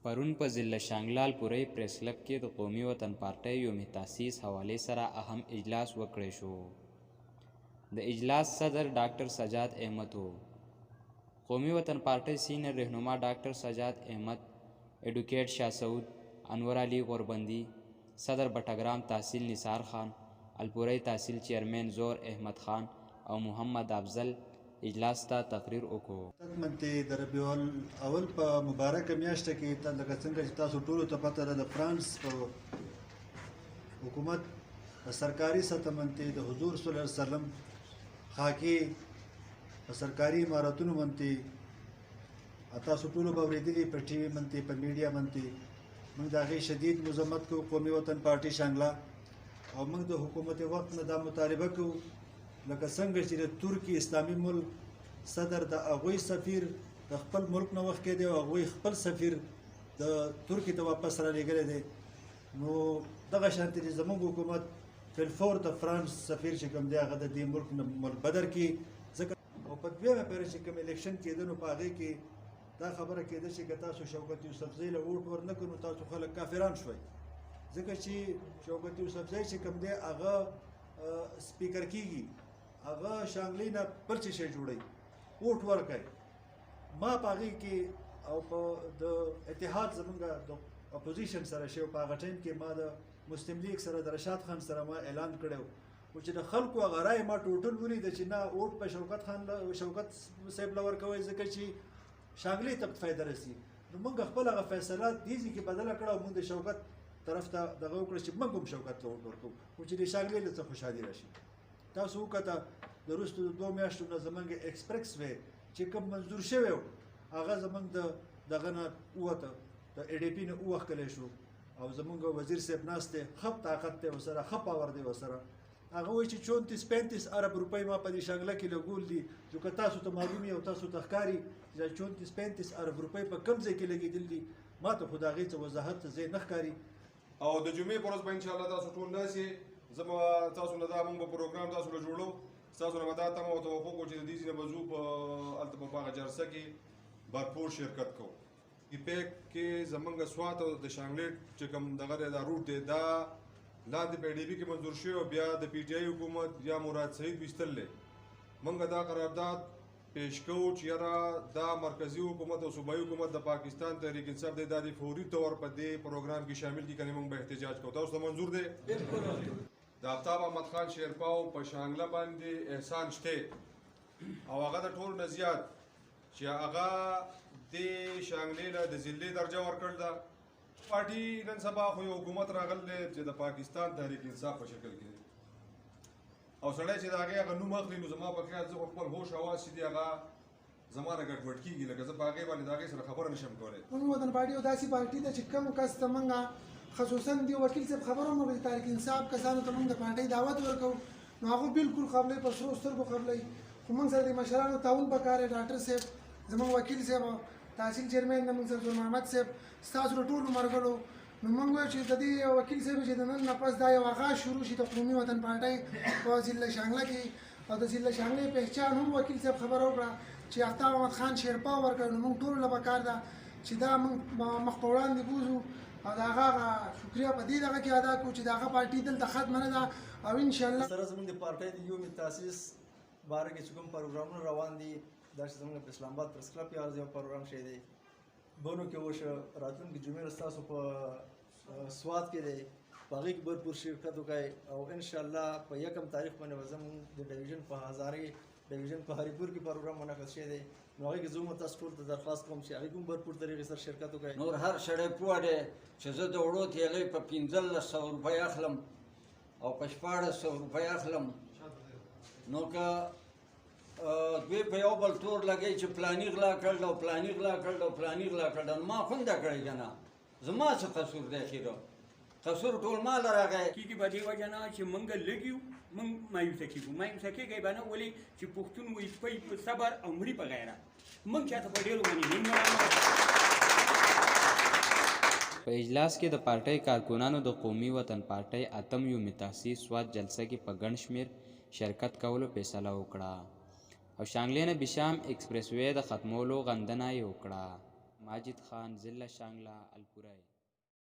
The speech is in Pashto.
پرون په ضلع شانګلال پورې پریس کلب کې د قومي وطن پارټۍ یوم تاسیس حوالې سره اهم اجلاس وکړی شو. د اجلاس صدر ډاکټر سجاد احمد و. قومي وطن پارټۍ سینئر رهنما ډاکټر سجاد احمد، ایډوکیټ شاه سعود، انور علي غوربندي، صدر بټګرام تحصیل نثار خان، الپورۍ تحصیل چیرمین زور احمد خان او محمد افضل اجلاس ته تقریر وکړو. منته د ربیع الاول په مبارکه میاشت کې لکه څنګه چې تاسو ټولو ته پته ده، د فرانس په حکومت سرکاري سطح منته د حضور صلی الله علیه وسلم خاکي سرکاري امارتونو منته تاسو ټولو به اورېدلي په ټي وي منته په میډیا منته موږ د هغې شدید مذمت کوو. قومي وطن پارټي شانګله او موږ د حکومت وخت نه دا مطالبه کوو لکه څنګه چې د ترکي اسلامي ملک صدر د هغوی سفیر د خپل ملک نه وخت کې دی او هغوی خپل سفیر د ترکي ته واپس را لېږلی دی، نو دغه شانتې چې زموږ حکومت فلفور د فرانس سفیر چې کوم دی هغه د دې ملک نه بدر کړي. ځکه او په دویمه پیره چې کوم الیکشن کېده نو په هغې کې دا خبره کېده چې که تاسو شوکت یوسفزۍ له ووټ ور نه کړو نو تاسو خلک کافران شوئ، ځکه چې شوکت یوسفزۍ چې کوم دی هغه سپیکر کېږي، هغه شانګلې نه بل څه شی جوړوي، ووټ ورکوي. ما په هغې کې او په د اتحاد زمونږ د اپوزیشن سره شی په هغه ټایم کې ما د مسلم لیگ سره د رشاد خان سره ما اعلان کړی و چې د خلکو هغه رایې ما ټوټل ولیده چې نه ووټ په شوکت صاحب له ورکوئ ځکه چې شانګلې ته فایده رسي. نو موږ خپل هغه فیصله دې ځای کې بدله کړه او موږ د شوکت طرف ته دغه وکړه چې موږ هم شوکت ته ووټ ورکوو خو چې د شانګلې له څه خوشحالي راشي. تاسو وکته د وروستو د 2 میاشتو نه زموږ ایکسپریکس وی چې کوم منظور شوی و هغه زموږ دغه نه ووته، د ای ډي پي نه ووښکلی شو او زموږ وزیر صاحب ناست دی، ښه طاقت دی ورسره، ښه پاور دی ورسره. هغه وایي چې 34-35 ارب روپۍ ما په دې شانګله کې لګول دي، جو که تاسو ته معلوم وي او تاسو ته ښکاري چې 34-35 ارب روپۍ په کوم ځای کې لګېدل دي، ما ته خو د هغې څه وضاحت ځای نه ښکاري. او د جمعې په ورځ به انشاءالله تاسو ټول ناسې زما تاسو نه دا موږ به پروګرام تاسو له جوړو، تاسو نه به دا تمه او توقع کوو چې د دې ځای نه به ځو هلته به په هغه جلسه کې بھرپور شرکت کوو. ایپیک کې زمونږ سوات او د شانګلې چې کوم دغه دی دا روټ دی دا لاندې په ای ډي پي کې منظور شوی او بیا د پي ټي آی حکومت یا مراد سعید ویستل دی. موږ دا قرارداد پیش کوو چې یاره دا مرکزي حکومت او صوبایي حکومت د پاکستان تحریک انصاف دی دا د فوري طور په دې پروګرام کې شامل دي، کنې موږ به احتجاج کوو. تاسو ته منظور دی؟ د آفتاب احمد خان شیرپاو په شانګله باندې احسان شته او هغه د ټولو نه زیات چې هغه د شانګلې له د ضلعې درجه ورکړل ده. پارټي نن سبا خو یو حکومت راغلی دی چې د پاکستان تحریک انصاف په شکل کې دی او سړی چې د هغې هغه نوم اخلي نو زما په خیال زه خو خپل هوش حواس چې دي هغه زما نه ګډوډ کېږي، لکه زه په هغې باندې د هغې سره خبره نشم کولی. قومي وطن پارټي یو داسې پارټي ده چې کوم کس ته موږ خصوصا دی وکیل صاحب خبره مو د تحریک انصاف کسانو ته موږ د پارټۍ دعوت ورکوو نو هغه بالکل قبلوي، په سرو سترګو قبلوي. خو موږ سره د مشرانو تعاون پکار دی. ډاکټر صاحب زموږ وکیل صاحب تحصیل چیرمین د موږ سره محمد صاحب ستاسو له ټولو مرګلو نو موږ وایو چې د دې وکیل صاحب چې د نن نه پس دا یو آغاز شروع شي د قومي وطن پارټۍ په ضلع شانګله کې او د ضلع شانګلې پهچان هم وکیل صاحب خبره وکړه چې آفتاب احمد خان شیرپا ورکړ نو موږ ټولو له پکار ده چې دا موږ مخ په وړاندې بوځو او د هغه شکریه په دې دغه کې ادا کړو چې د هغه پارټي دلته ختمه نه ده او انشاءالله سره زموږ د پارټۍ د یوم تاسیس باره کې چې کوم پروګرامونه روان دي دا چې زموږ په اسلام آباد پریس کلب کې یو پروګرام شوی دی، بونو کې وشو راتلونکي جمعې ستاسو په سوات کې دی، په هغې کې بھرپور شرکت وکړئ او انشاءالله په 1 تاریخ باندې به زموږ د ډویژن په هزارې ډویژن په هریپور کې پروګرام منعقد شوی دی نو هغې کې زه هم تاسو ټول ته درخواست کوم چې هغې کوم بھرپور طریقې سره شرکت وکړئ. نور هر سړی پوه دی چې زه د وړو تیلۍ په 1500 روپۍ اخلم او په 1400 روپۍ اخلم نو که دوی په یو بل تور لګوي چې پلاني غلا کړل او پلاني غلا کړل او پلاني غلا کړل نو ما خونده کړی که نه زما څه قصور دی خیره قصور ټول ما له راغی کېږي په دې وجه نه چې موږ لږ یو موږ مایوسه کېږو کېږی به نه ولې چې پښتون وایي سپی په صبر او مري په غیرت موږ چاته په ډېرو باندې نه په اجلاس کې د پارټۍ کارکنانو د قومي وطن پارټۍ اتم یوم تاسیس سوات جلسه کې په ګڼ شمېر شرکت کولو فیصله وکړه او شانګلې نه بشام ایکسپریس وې د ختمولو غندنه یې وکړه. माजिद खान ज़िला शांगला अलपुराई।